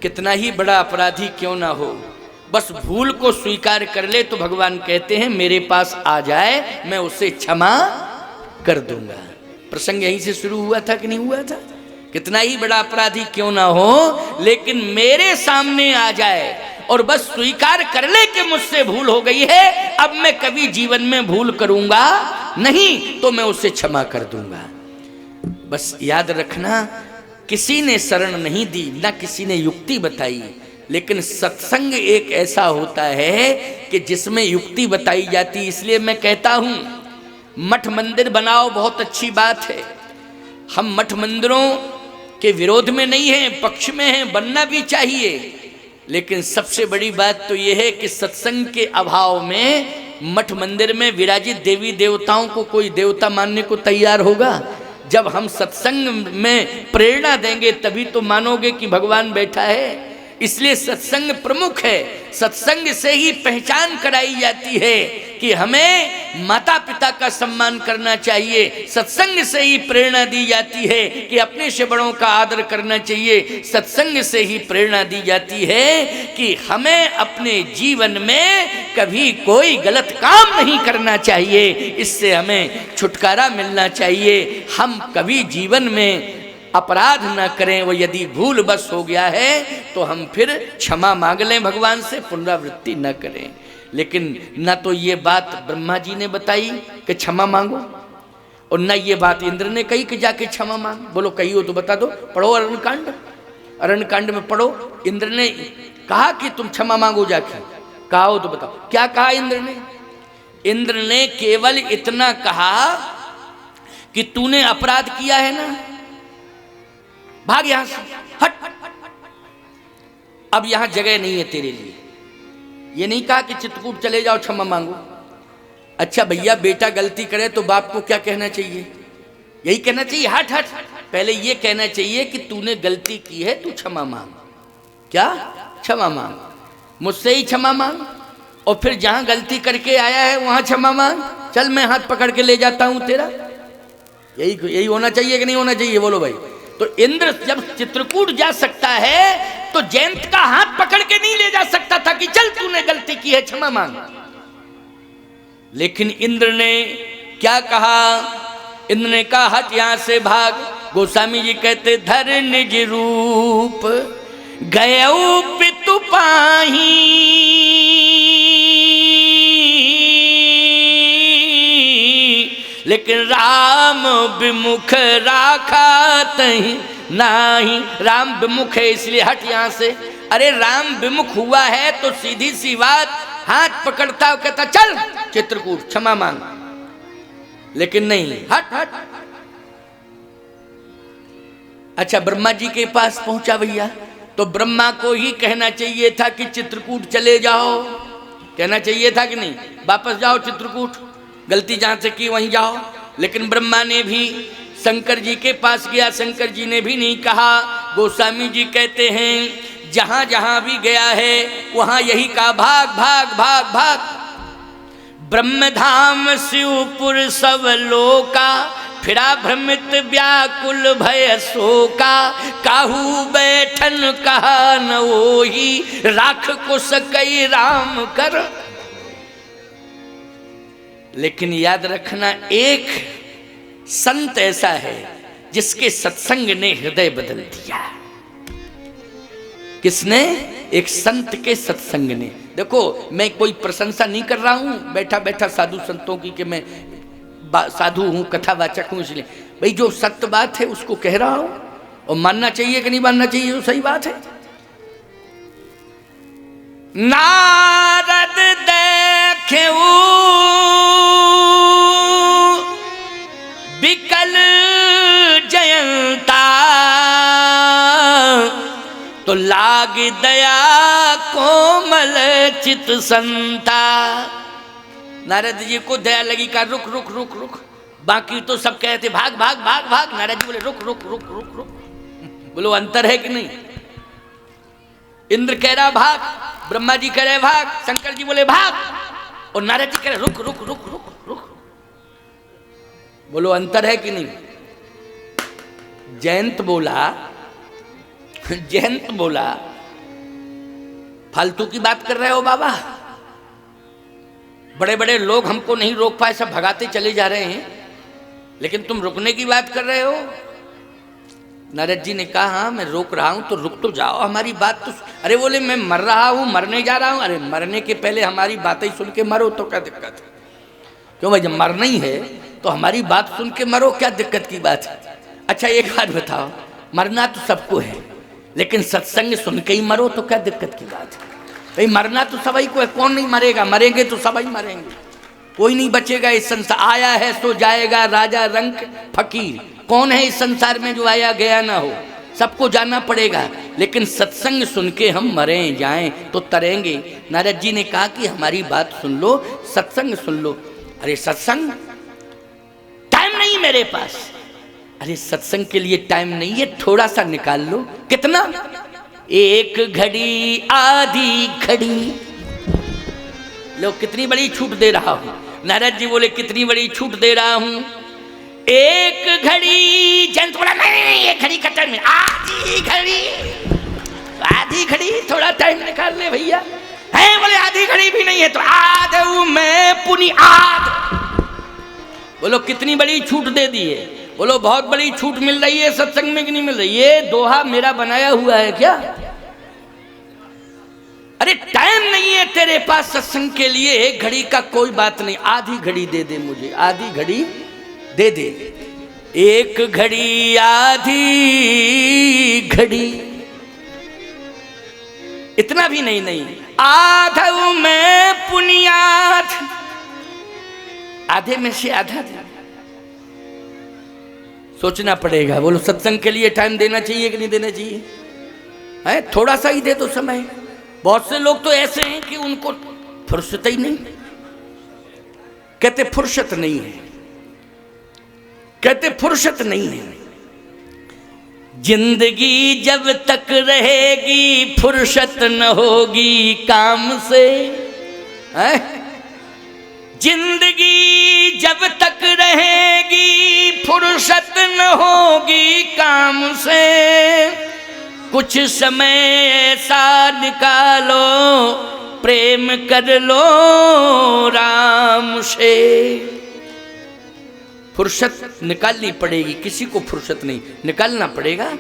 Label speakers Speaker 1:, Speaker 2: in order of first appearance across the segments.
Speaker 1: कितना ही बड़ा अपराधी क्यों ना हो, बस भूल को स्वीकार कर ले तो भगवान कहते हैं मेरे पास आ जाए, मैं उसे क्षमा कर दूंगा। प्रसंग यहीं से शुरू हुआ था कि नहीं हुआ था? कितना ही बड़ा अपराधी क्यों ना हो, लेकिन मेरे सामने आ जाए और बस स्वीकार कर ले कि मुझसे भूल हो गई है, अब मैं कभी जीवन में भूल करूंगा नहीं, तो मैं उसे क्षमा कर दूंगा। बस याद रखना, किसी ने शरण नहीं दी, ना किसी ने युक्ति बताई, लेकिन सत्संग एक ऐसा होता है कि जिसमें युक्ति बताई जाती। इसलिए मैं कहता हूं मठ मंदिर बनाओ, बहुत अच्छी बात है। हम मठ मंदिरों के विरोध में नहीं हैं, पक्ष में हैं, बनना भी चाहिए। लेकिन सबसे बड़ी बात तो यह है कि सत्संग के अभाव में मठ मंदिर में विराजित देवी देवताओं को कोई देवता मानने को तैयार होगा? जब हम सत्संग में प्रेरणा देंगे तभी तो मानोगे कि भगवान बैठा है। इसलिए सत्संग प्रमुख है। सत्संग से ही पहचान कराई जाती है कि हमें माता पिता का सम्मान करना चाहिए। सत्संग से ही प्रेरणा दी जाती है कि अपने से बड़ों का आदर करना चाहिए। सत्संग से ही प्रेरणा दी जाती है कि हमें अपने जीवन में कभी कोई गलत काम नहीं करना चाहिए, इससे हमें छुटकारा मिलना चाहिए। हम कभी जीवन में अपराध न करें, वो यदि भूल बस हो गया है तो हम फिर क्षमा मांग लें भगवान से, पुनरावृत्ति न करें। लेकिन न तो ये बात ब्रह्मा जी ने बताई कि क्षमा मांगो, और न ये बात इंद्र ने कही कि जाके क्षमा मांग। बोलो कही हो तो बता दो, पढ़ो अरण्यकांड, अरण्यकांड में पढ़ो। इंद्र ने कहा कि तुम क्षमा मांगो जाके, कहा हो तो बताओ क्या कहा इंद्र ने? इंद्र ने केवल इतना कहा कि तूने अपराध किया है ना, भाग यहां से, हट, अब यहां जगह नहीं है तेरे लिए। ये नहीं कहा कि चित्रकूट चले जाओ क्षमा मांगो। अच्छा भैया, बेटा गलती करे तो बाप को क्या कहना चाहिए? यही कहना चाहिए हट हट। पहले ये कहना चाहिए कि तूने गलती की है, तू क्षमा मांग। क्या? क्षमा मांग, मुझसे ही क्षमा मांग, और फिर जहां गलती करके आया है वहां क्षमा मांग। चल मैं हाथ पकड़ के ले जाता हूं तेरा। यही होना चाहिए कि नहीं होना चाहिए? बोलो भाई। तो इंद्र जब चित्रकूट जा सकता है तो जयंत का हाथ पकड़ के नहीं ले जा सकता था कि चल तूने गलती की है, क्षमा मांग। लेकिन इंद्र ने क्या कहा? इंद्र ने कहा हट यहां से, भाग। गोस्वामी जी कहते धर निज रूप गयऊ पितु पाही, लेकिन राम विमुख राखा तहीं नाही। राम विमुख है इसलिए हट यहां से। अरे राम विमुख हुआ है तो सीधी सी बात, हाथ पकड़ता कहता चल चित्रकूट क्षमा मांग, लेकिन नहीं, हट हट। अच्छा ब्रह्मा जी के पास पहुंचा भैया, तो ब्रह्मा को ही कहना चाहिए था कि चित्रकूट चले जाओ, कहना चाहिए था कि नहीं? वापस जाओ चित्रकूट, गलती जहां से की वहीं जाओ। लेकिन ब्रह्मा ने भी शंकर जी के पास गया, शंकर जी ने भी नहीं कहा। गोस्वामी जी कहते हैं जहां जहां भी गया है वहां यही कहा भाग भाग भाग भाग। ब्रह्मधाम शिवपुर सब लोका, फिरा भ्रमित व्याकुल भय शोका। काहू बैठन कहा न वोही, राख को सकई राम कर। लेकिन याद रखना, एक संत ऐसा है जिसके सत्संग ने हृदय बदल दिया। किसने? एक संत के सत्संग ने। देखो मैं कोई प्रशंसा नहीं कर रहा हूं बैठा बैठा साधु संतों की कि मैं साधु हूं, कथावाचक हूं, इसलिए भाई जो सत्य बात है उसको कह रहा हूं, और मानना चाहिए कि नहीं मानना चाहिए, तो सही बात है। नारद देखे विकल जयंता, तो लाग दया कोमल चित संता। नारद जी को दया लगी, का रुक रुक रुक रुक। बाकी तो सब कहते भाग भाग भाग भाग, नारद जी बोले रुक रुक रुक रुक रुक। बोलो अंतर है कि नहीं? इंद्र कह रहा भाग, ब्रह्मा जी कह रहे भाग, शंकर जी बोले भाग, और नारद जी कह रहे रुक रुक रुक रुक रुक। बोलो अंतर है कि नहीं? जयंत बोला फालतू की बात कर रहे हो बाबा। बड़े बड़े लोग हमको नहीं रोक पाए, सब भगाते चले जा रहे हैं, लेकिन तुम रुकने की बात कर रहे हो। नारद जी ने कहा हाँ मैं रोक रहा हूं तो रुक तो जाओ, हमारी बात तो। अरे बोले मैं मर रहा हूं, मरने जा रहा हूं। अरे मरने के पहले हमारी बातें सुन के मरो तो क्या दिक्कत है? क्यों भाई, जब मरना ही है तो हमारी बात सुन के मरो, क्या दिक्कत की बात है? अच्छा एक बात बताओ, मरना तो सबको है, लेकिन सत्संग सुन के ही मरो तो क्या दिक्कत की बात है? भाई मरना तो सभी को है, कौन नहीं मरेगा? मरेंगे तो सभी मरेंगे, कोई नहीं बचेगा इस संसार। आया है सो जाएगा, राजा रंक फकीर। कौन है इस संसार में जो आया गया ना हो? सबको जाना पड़ेगा, लेकिन सत्संग सुन के हम मरें जाएं तो तरेंगे। नारद जी ने कहा कि हमारी बात सुन लो, सत्संग सुन लो। अरे सत्संग, टाइम नहीं मेरे पास। अरे सत्संग के लिए टाइम नहीं है, थोड़ा सा निकाल लो। कितना? एक घड़ी आधी घड़ी। लो कितनी बड़ी छूट दे रहा हूं। नारद जी बोले कितनी बड़ी छूट दे रहा हूं? एक घड़ी। जंत बोला नहीं, एक घड़ी का टाइम, आधी घड़ी। आधी घड़ी, थोड़ा टाइम निकाल ले भैया। है बोले आधी घड़ी भी नहीं है तो आधू में पुनि आध। बोलो कितनी बड़ी छूट दे दी है? बोलो बहुत बड़ी छूट मिल रही है सत्संग में कि नहीं मिल रही? ये दोहा मेरा बनाया हुआ है क्या? अरे टाइम नहीं है तेरे पास सत्संग के लिए, एक घड़ी का कोई बात नहीं, आधी घड़ी दे दे मुझे, आधी घड़ी दे दे। एक घड़ी आधी घड़ी, इतना भी नहीं, नहीं आधा में पुनियाद। आधे में से आधा दे। सोचना पड़ेगा। बोलो सत्संग के लिए टाइम देना चाहिए कि नहीं देना चाहिए? है थोड़ा सा ही दे दो समय। बहुत से लोग तो ऐसे हैं कि उनको फुर्सत ही नहीं, कहते फुर्सत नहीं है, कहते फुर्सत नहीं है। जिंदगी जब तक रहेगी फुर्सत न होगी काम से। है जिंदगी जब तक रहेगी फुर्सत न होगी काम से। कुछ समय ऐसा निकालो प्रेम कर लो राम से। फुर्सत निकालनी पड़ेगी, किसी को फुर्सत नहीं, निकालना पड़ेगा।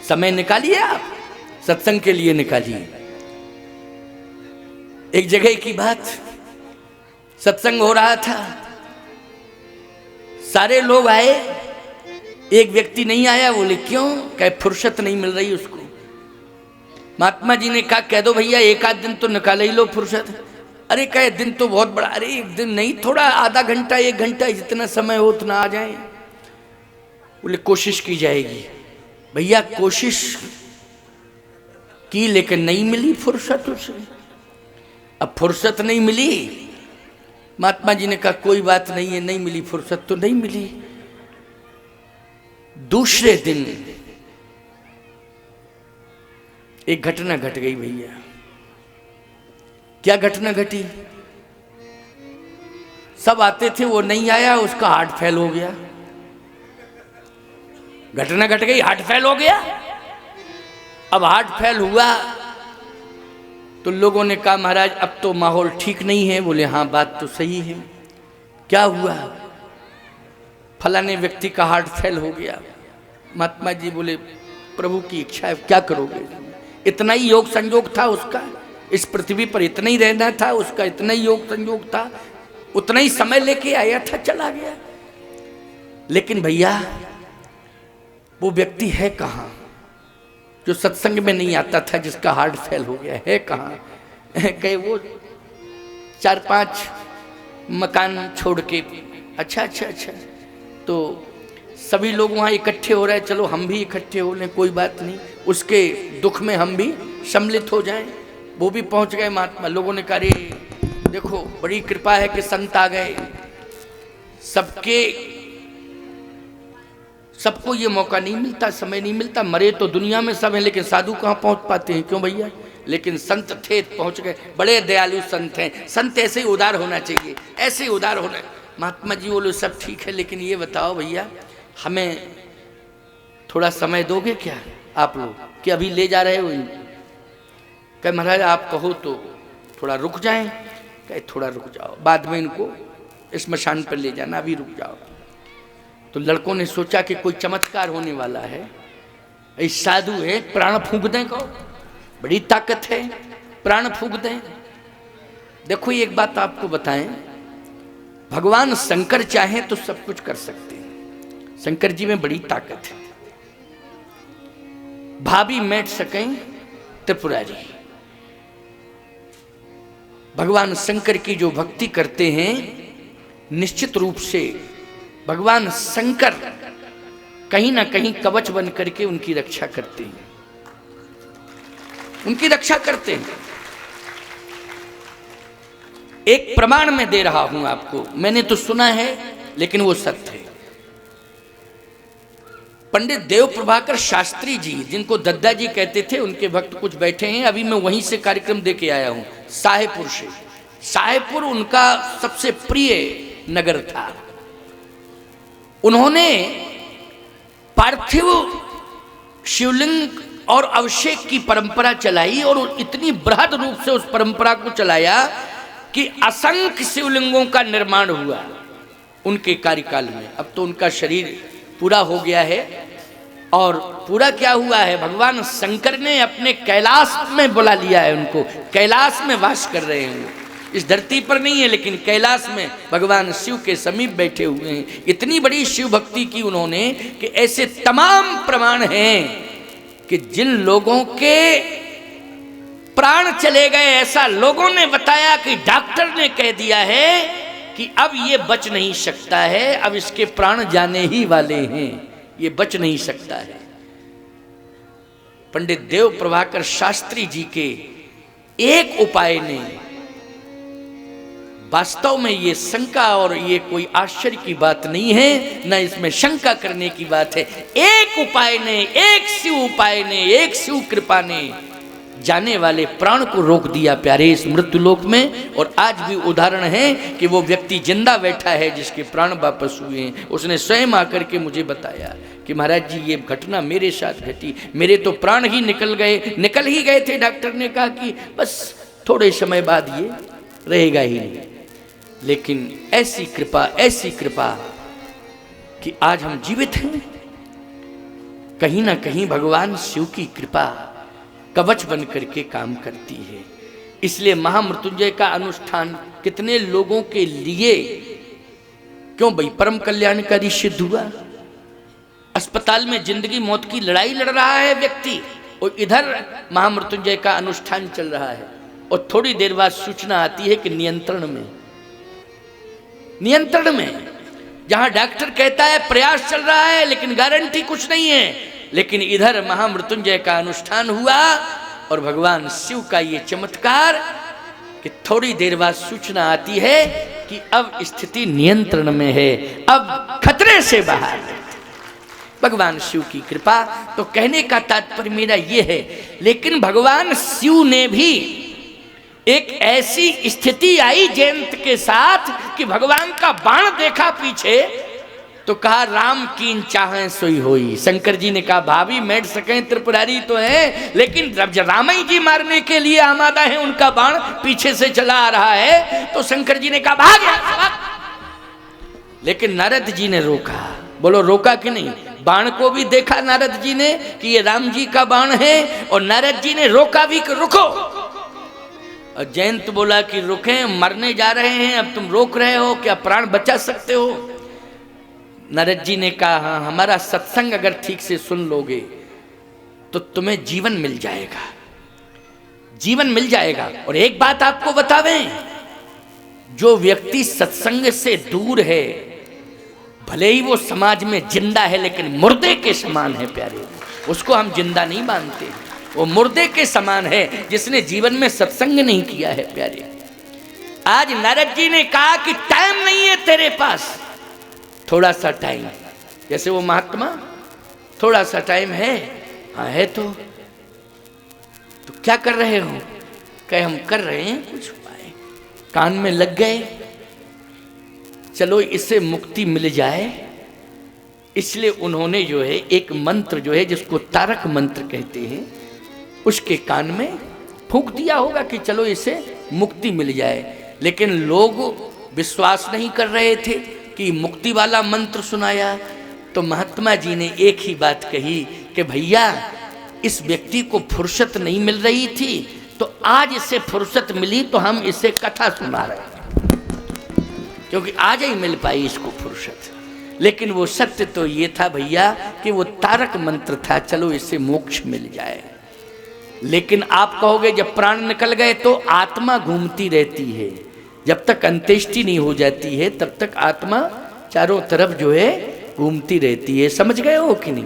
Speaker 1: समय निकालिए, आप सत्संग के लिए निकालिए। एक जगह की बात, सत्संग हो रहा था, सारे लोग आए, एक व्यक्ति नहीं आया। बोले क्यों? कहे फुर्सत नहीं मिल रही उसको। महात्मा जी ने कहा कह दो भैया एक आध दिन तो निकाल ही लो फुर्सत। अरे कहे दिन तो बहुत बड़ा। अरे एक दिन नहीं, थोड़ा आधा घंटा एक घंटा, जितना समय हो उतना आ जाए। बोले कोशिश की जाएगी। भैया कोशिश की लेकिन नहीं मिली फुर्सत उसे। अब फुर्सत नहीं मिली, महात्मा जी ने कहा कोई बात नहीं है, नहीं मिली फुर्सत तो नहीं मिली। दूसरे दिन एक घटना घट गई भैया। क्या घटना घटी? सब आते थे, वो नहीं आया, उसका हार्ट फेल हो गया। घटना घट गई, हार्ट फेल हो गया। अब हार्ट फेल हुआ तो लोगों ने कहा महाराज अब तो माहौल ठीक नहीं है। बोले हाँ बात तो सही है। क्या हुआ? फलाने व्यक्ति का हार्ट फेल हो गया। महात्मा जी बोले प्रभु की इच्छा है, क्या करोगे? इतना ही योग संयोग था उसका, इस पृथ्वी पर इतना ही रहना था उसका, इतना ही योग संयोग था, उतना ही समय लेके आया था, चला गया। लेकिन भैया वो व्यक्ति है कहाँ जो सत्संग में नहीं आता था, जिसका हार्ट फेल हो गया है कहाँ? कहे वो 4-5 मकान छोड़ के। अच्छा अच्छा अच्छा, तो सभी लोग वहाँ इकट्ठे हो रहे हैं, चलो हम भी इकट्ठे हो लें, कोई बात नहीं, उसके दुख में हम भी सम्मिलित हो जाएं। वो भी पहुँच गए महात्मा। लोगों ने कहा देखो बड़ी कृपा है कि संत आ गए। सबको ये मौका नहीं मिलता, समय नहीं मिलता। मरे तो दुनिया में सब हैं, लेकिन साधु कहाँ पहुँच पाते हैं? क्यों भैया? लेकिन संत थे, पहुँच गए। बड़े दयालु संत हैं। संत ऐसे ही उदार होना चाहिए, ऐसे ही उदार होना। महात्मा जी बोले सब ठीक है, लेकिन ये बताओ भैया हमें थोड़ा समय दोगे क्या आप लोग, कि अभी ले जा रहे हो? कहे महाराज आप कहो तो थोड़ा रुक जाएं। कहे थोड़ा रुक जाओ, बाद में इनको स्मशान पर ले जाना, अभी रुक जाओ। तो लड़कों ने सोचा कि कोई चमत्कार होने वाला है, इस साधु है, प्राण फूंक दें, कहो बड़ी ताकत है, प्राण फूंक दें। देखो एक बात आपको बताएं, भगवान शंकर चाहें तो सब कुछ कर सकते हैं। शंकर जी में बड़ी ताकत है। भाभी मैट सकें त्रिपुरारी। भगवान शंकर की जो भक्ति करते हैं, निश्चित रूप से भगवान शंकर कहीं ना कहीं कवच बन करके उनकी रक्षा करते हैं, उनकी रक्षा करते हैं। एक प्रमाण मैं दे रहा हूं आपको, मैंने तो सुना है लेकिन वो सत्य है। पंडित देव प्रभाकर शास्त्री जी, जिनको दद्दा जी कहते थे, उनके भक्त कुछ बैठे हैं। अभी मैं वहीं से कार्यक्रम दे के आया हूं, साहेबपुर से। साहेबपुर उनका सबसे प्रिय नगर था। उन्होंने पार्थिव शिवलिंग और अभिषेक की परंपरा चलाई और इतनी बृहद रूप से उस परंपरा को चलाया कि असंख्य शिवलिंगों का निर्माण हुआ उनके कार्यकाल में। अब तो उनका शरीर पूरा हो गया है। और पूरा क्या हुआ है, भगवान शंकर ने अपने कैलाश में बुला लिया है उनको, कैलाश में वास कर रहे हैं। इस धरती पर नहीं है लेकिन कैलाश में भगवान शिव के समीप बैठे हुए हैं। इतनी बड़ी शिव भक्ति की उन्होंने कि ऐसे तमाम प्रमाण हैं कि जिन लोगों के प्राण चले गए, ऐसा लोगों ने बताया कि डॉक्टर ने कह दिया है कि अब ये बच नहीं सकता है, अब इसके प्राण जाने ही वाले हैं, ये बच नहीं सकता है। पंडित देव प्रभाकर शास्त्री जी के एक उपाय ने, वास्तव में ये शंका और ये कोई आश्चर्य की बात नहीं है, न इसमें शंका करने की बात है। एक उपाय ने, एक शिव उपाय ने, एक शिव कृपा ने जाने वाले प्राण को रोक दिया प्यारे इस मृत्युलोक में। और आज भी उदाहरण है कि वो व्यक्ति जिंदा बैठा है जिसके प्राण वापस हुए हैं। उसने स्वयं आकर के मुझे बताया कि महाराज जी ये घटना मेरे साथ घटी, मेरे तो प्राण ही निकल गए, निकल ही गए थे। डॉक्टर ने कहा कि बस थोड़े समय बाद ये रहेगा ही नहीं। लेकिन ऐसी कृपा कि आज हम जीवित हैं। कहीं ना कहीं भगवान शिव की कृपा कवच बन करके काम करती है। इसलिए महामृत्युंजय का अनुष्ठान कितने लोगों के लिए क्यों भाई परम कल्याणकारी सिद्ध हुआ। अस्पताल में जिंदगी मौत की लड़ाई लड़ रहा है व्यक्ति, और इधर महामृत्युंजय का अनुष्ठान चल रहा है, और थोड़ी देर बाद सूचना आती है कि नियंत्रण में, जहां डॉक्टर कहता है प्रयास चल रहा है लेकिन गारंटी कुछ नहीं है, लेकिन इधर महामृत्युंजय का अनुष्ठान हुआ और भगवान शिव का ये चमत्कार कि थोड़ी देर बाद सूचना आती है कि अब स्थिति नियंत्रण में है, अब खतरे से बाहर है। भगवान शिव की कृपा। तो कहने का तात्पर्य मेरा ये है, लेकिन भगवान शिव ने भी एक ऐसी स्थिति आई जयंत के साथ कि भगवान का बाण देखा पीछे तो कहा राम कीन चाहें सोई होई। शंकर जी ने कहा भाभी मैट सकें त्रिपुरारी तो है, लेकिन जब रामई जी मारने के लिए आमादा है, उनका बाण पीछे से चला आ रहा है, तो शंकर जी ने कहा भाग। लेकिन नारद जी ने रोका। बोलो रोका कि नहीं? बाण को भी देखा नारद जी ने कि ये राम जी का बाण है, और नारद जी ने रोका भी कि रुको। और जयंत बोला कि रुके, मरने जा रहे हैं, अब तुम रोक रहे हो, क्या प्राण बचा सकते हो? नारद जी ने कहा हाँ, हमारा सत्संग अगर ठीक से सुन लोगे तो तुम्हें जीवन मिल जाएगा, जीवन मिल जाएगा। और एक बात आपको बतावें, जो व्यक्ति सत्संग से दूर है, भले ही वो समाज में जिंदा है लेकिन मुर्दे के समान है प्यारे, उसको हम जिंदा नहीं मानते। वो मुर्दे के समान है जिसने जीवन में सत्संग नहीं किया है प्यारे। आज नारद जी ने कहा कि टाइम नहीं है तेरे पास, थोड़ा सा टाइम, जैसे वो महात्मा थोड़ा सा टाइम है, हाँ है तो क्या कर रहे हो? कहे हम कर रहे हैं कुछ उपाय, कान में लग गए, चलो इससे मुक्ति मिल जाए। इसलिए उन्होंने जो है एक मंत्र जो है जिसको तारक मंत्र कहते हैं, उसके कान में फूंक दिया होगा कि चलो इसे मुक्ति मिल जाए, लेकिन लोग विश्वास नहीं कर रहे थे कि मुक्ति वाला मंत्र सुनाया। तो महात्मा जी ने एक ही बात कही कि भैया इस व्यक्ति को फुर्सत नहीं मिल रही थी, तो आज इसे फुर्सत मिली तो हम इसे कथा सुना रहे हैं, क्योंकि आज ही मिल पाई इसको फुर्सत। लेकिन वो सत्य तो ये था भैया कि वो तारक मंत्र था, चलो इससे मोक्ष मिल जाए। लेकिन आप कहोगे जब प्राण निकल गए तो आत्मा घूमती रहती है, जब तक अंत्येष्टि नहीं हो जाती है तब तक आत्मा चारों तरफ जो है घूमती रहती है। समझ गए हो कि नहीं?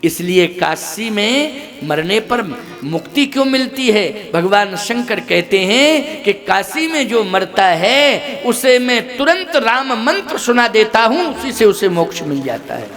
Speaker 1: इसलिए काशी में मरने पर मुक्ति क्यों मिलती है? भगवान शंकर कहते हैं कि काशी में जो मरता है उसे मैं तुरंत राम मंत्र सुना देता हूं, उसी से उसे मोक्ष मिल जाता है।